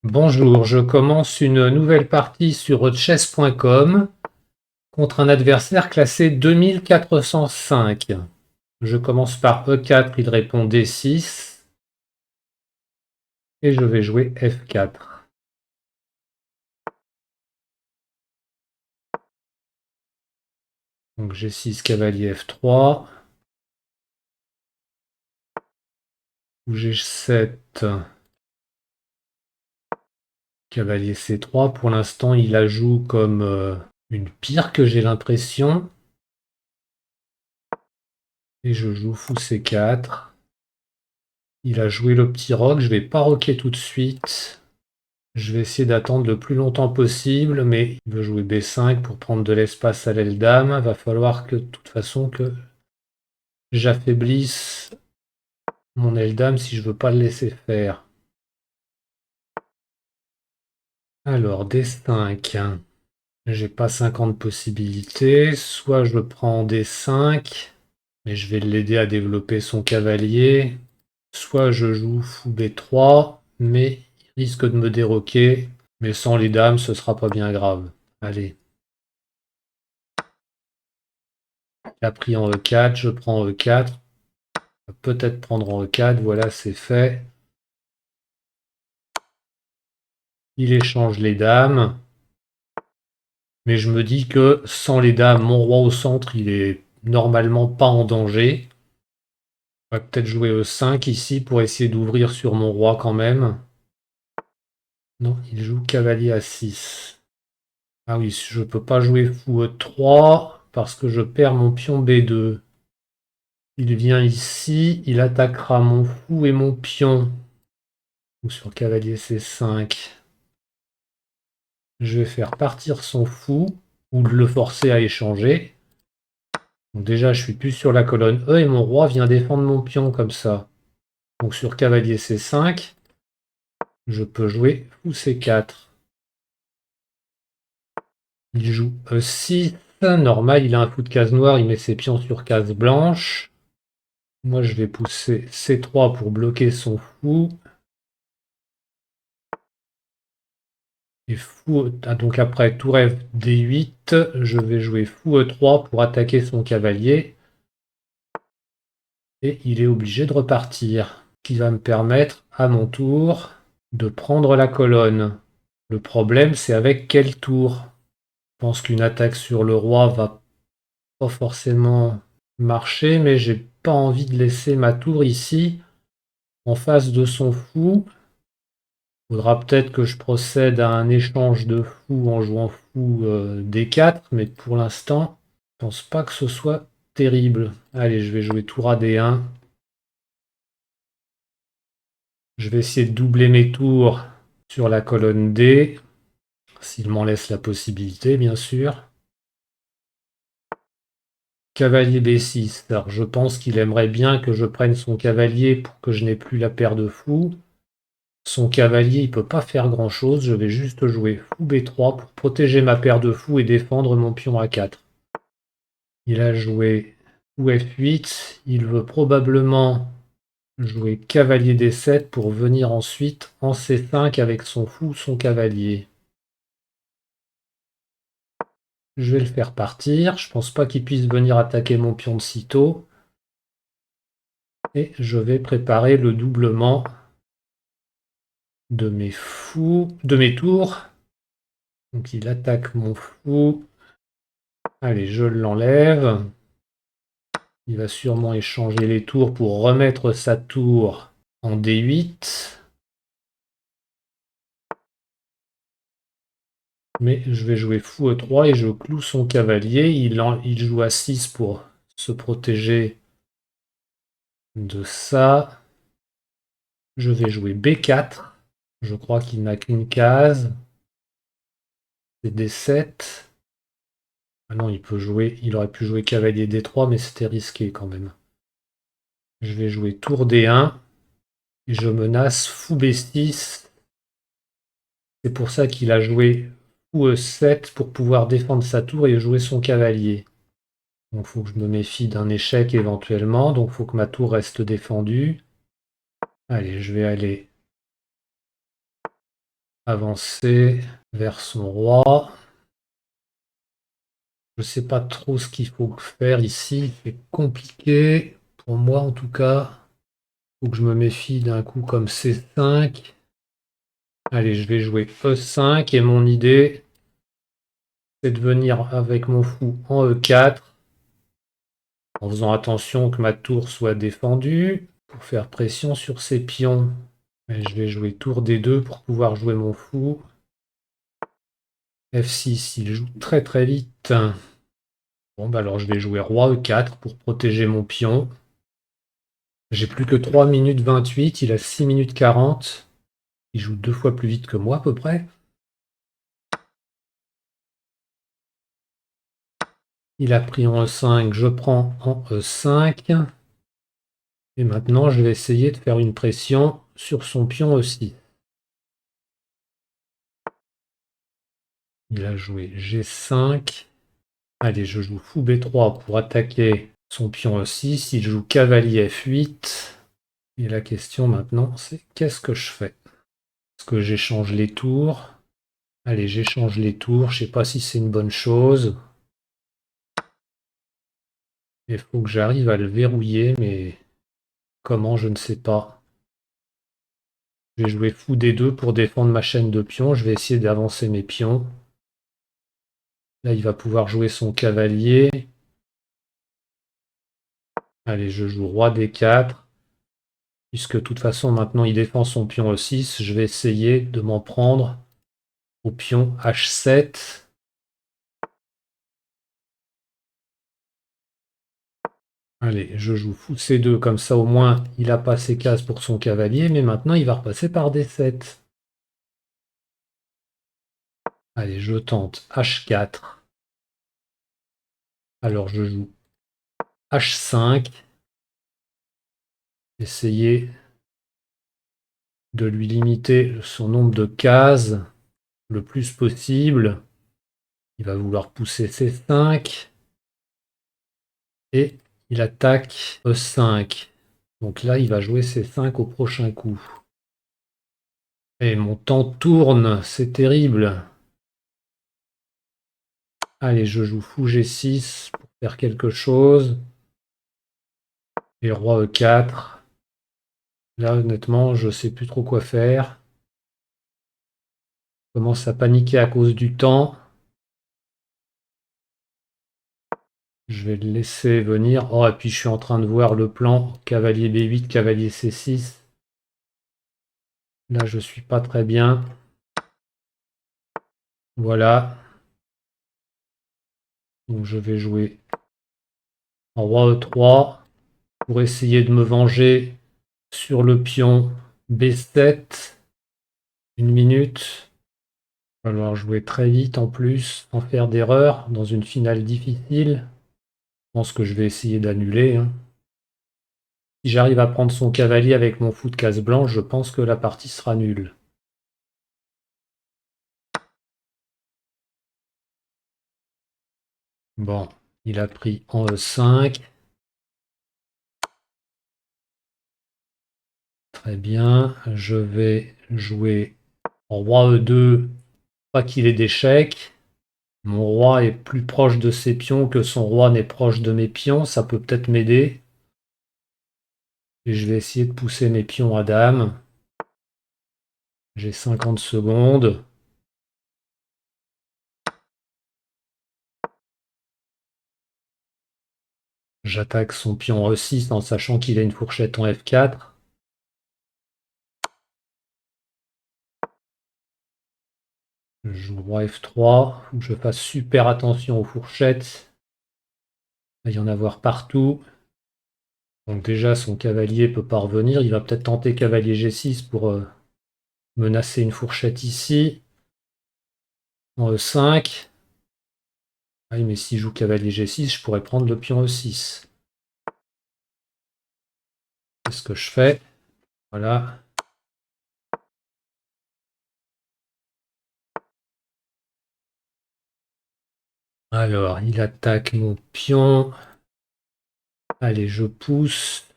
Bonjour, je commence une nouvelle partie sur chess.com contre un adversaire classé 2405. Je commence par E4, il répond D6 et je vais jouer F4. Donc G6, cavalier F3, ou G7, cavalier C3. Pour l'instant, il la joue comme une pire, j'ai l'impression. Et je joue fou C4. Il a joué le petit roc, je vais pas roquer tout de suite. Je vais essayer d'attendre le plus longtemps possible, mais il veut jouer B5 pour prendre de l'espace à l'aile dame. Va falloir que, de toute façon, que j'affaiblisse mon aile dame si je veux pas le laisser faire. Alors, D5. J'ai pas 50 possibilités. Soit je prends D5, mais je vais l'aider à développer son cavalier. Soit je joue fou B3, mais il risque de me déroquer. Mais sans les dames, ce sera pas bien grave. Allez. Il a pris en E4, je prends E4. Peut-être prendre en E4, voilà, c'est fait. Il échange les dames. Mais je me dis que sans les dames, mon roi au centre, il est normalement pas en danger. On va peut-être jouer E5 ici pour essayer d'ouvrir sur mon roi quand même. Non, il joue cavalier A6. Ah oui, je peux pas jouer fou E3 parce que je perds mon pion B2. Il vient ici, il attaquera mon fou et mon pion. Ou sur cavalier C5. Je vais faire partir son fou ou le forcer à échanger. Donc déjà, je suis plus sur la colonne E et mon roi vient défendre mon pion comme ça. Donc sur cavalier C5, je peux jouer fou C4. Il joue E6. Normal, il a un fou de case noire, il met ses pions sur case blanche. Moi, je vais pousser C3 pour bloquer son fou. Et fou, donc après tour F D8, je vais jouer fou E3 pour attaquer son cavalier. Et il est obligé de repartir. Qui va me permettre, à mon tour, de prendre la colonne. Le problème, c'est avec quel tour? Je pense qu'une attaque sur le roi va pas forcément marcher, mais j'ai pas envie de laisser ma tour ici, en face de son fou. Faudra peut-être que je procède à un échange de fou en jouant fou D4, mais pour l'instant, je pense pas que ce soit terrible. Allez, je vais jouer tour à D1. Je vais essayer de doubler mes tours sur la colonne D, s'il m'en laisse la possibilité, bien sûr. Cavalier B6. Alors, je pense qu'il aimerait bien que je prenne son cavalier pour que je n'ai plus la paire de fous. Son cavalier, il ne peut pas faire grand-chose. Je vais juste jouer fou B3 pour protéger ma paire de fous et défendre mon pion A4. Il a joué fou F8. Il veut probablement jouer cavalier D7 pour venir ensuite en C5 avec son fou, son cavalier. Je vais le faire partir. Je pense pas qu'il puisse venir attaquer mon pion de sitôt. Et je vais préparer le doublement de mes fous, de mes tours. Donc il attaque mon fou. Allez, je l'enlève. Il va sûrement échanger les tours pour remettre sa tour en D8. Mais je vais jouer fou E3 et je cloue son cavalier. Il joue à 6 pour se protéger de ça. Je vais jouer B4. Je crois qu'il n'a qu'une case. C'est D7. Ah non, il aurait pu jouer cavalier D3, mais c'était risqué quand même. Je vais jouer tour D1 et je menace fou B6. C'est pour ça qu'il a joué fou E7 pour pouvoir défendre sa tour et jouer son cavalier. Donc il faut que je me méfie d'un échec éventuellement. Donc il faut que ma tour reste défendue. Allez, je vais aller avancer vers son roi. Je ne sais pas trop ce qu'il faut faire ici. C'est compliqué, pour moi en tout cas. Il faut que je me méfie d'un coup comme C5. Allez, je vais jouer E5 et mon idée, c'est de venir avec mon fou en E4 en faisant attention que ma tour soit défendue pour faire pression sur ses pions. Et je vais jouer tour D2 pour pouvoir jouer mon fou. F6, il joue très très vite. Bon, bah alors je vais jouer roi E4 pour protéger mon pion. J'ai plus que 3 minutes 28, il a 6 minutes 40. Il joue 2 fois plus vite que moi à peu près. Il a pris en E5, je prends en E5. Et maintenant, je vais essayer de faire une pression sur son pion aussi. Il a joué G5. Allez, je joue fou B3 pour attaquer son pion E6. Il joue cavalier F8. Et la question maintenant, c'est qu'est-ce que je fais? Est-ce que j'échange les tours? Allez, j'échange les tours. Je ne sais pas si c'est une bonne chose. Il faut que j'arrive à le verrouiller, mais comment, je ne sais pas. Je vais jouer fou D2 pour défendre ma chaîne de pions. Je vais essayer d'avancer mes pions. Là, il va pouvoir jouer son cavalier. Allez, je joue roi D4. Puisque de toute façon, maintenant, il défend son pion E6. Je vais essayer de m'en prendre au pion H7. Allez, je joue fou C2. Comme ça, au moins, il n'a pas ses cases pour son cavalier. Mais maintenant, il va repasser par D7. Allez, je tente H4. Alors, je joue H5. Essayer de lui limiter son nombre de cases le plus possible. Il va vouloir pousser C5 et il attaque E5. Donc là, il va jouer C5 au prochain coup. Et mon temps tourne, c'est terrible. Allez, je joue fou G6 pour faire quelque chose. Et roi E4. Là, honnêtement, je ne sais plus trop quoi faire. Je commence à paniquer à cause du temps. Je vais le laisser venir. Oh, et puis je suis en train de voir le plan cavalier B8, cavalier C6. Là, je suis pas très bien. Voilà. Donc je vais jouer en roi E3 pour essayer de me venger sur le pion B7. Une minute. Il va falloir jouer très vite en plus, sans faire d'erreur, dans une finale difficile. Je pense que je vais essayer d'annuler, hein. Si j'arrive à prendre son cavalier avec mon fou de case blanche, je pense que la partie sera nulle. Bon, il a pris en E5. Très bien. Je vais jouer en roi E2. Pas qu'il ait d'échec. Mon roi est plus proche de ses pions que son roi n'est proche de mes pions. Ça peut peut-être m'aider. Et je vais essayer de pousser mes pions à dame. J'ai 50 secondes. J'attaque son pion E6 en sachant qu'il a une fourchette en F4. Je joue roi F3. Faut que je fasse super attention aux fourchettes. Il va y en avoir partout. Donc déjà, son cavalier peut pas revenir. Il va peut-être tenter cavalier G6 pour menacer une fourchette ici. En E5. Ah oui, mais s'il joue cavalier G6, je pourrais prendre le pion E6. Qu'est-ce que je fais? Voilà. Alors, il attaque mon pion. Allez, je pousse.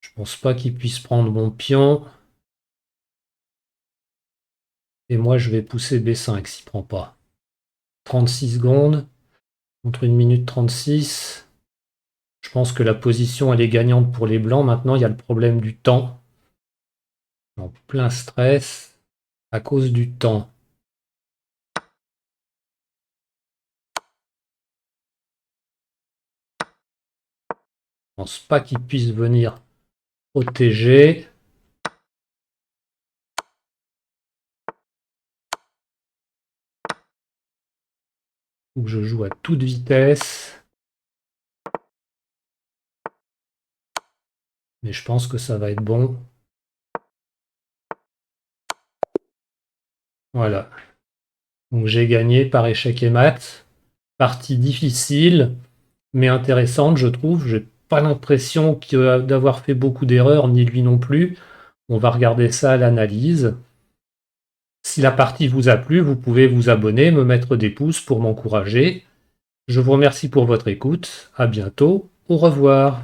Je pense pas qu'il puisse prendre mon pion. Et moi, je vais pousser B5 s'il prend pas. 36 secondes contre 1 minute 36. Je pense que la position, elle est gagnante pour les blancs. Maintenant, il y a le problème du temps. En plein stress à cause du temps. Je pense pas qu'il puisse venir protéger. Faut que je joue à toute vitesse. Mais je pense que ça va être bon. Voilà. Donc j'ai gagné par échec et mat. Partie difficile, mais intéressante, je trouve. J'ai pas l'impression d'avoir fait beaucoup d'erreurs, ni lui non plus. On va regarder ça à l'analyse. Si la partie vous a plu, vous pouvez vous abonner, me mettre des pouces pour m'encourager. Je vous remercie pour votre écoute. À bientôt. Au revoir.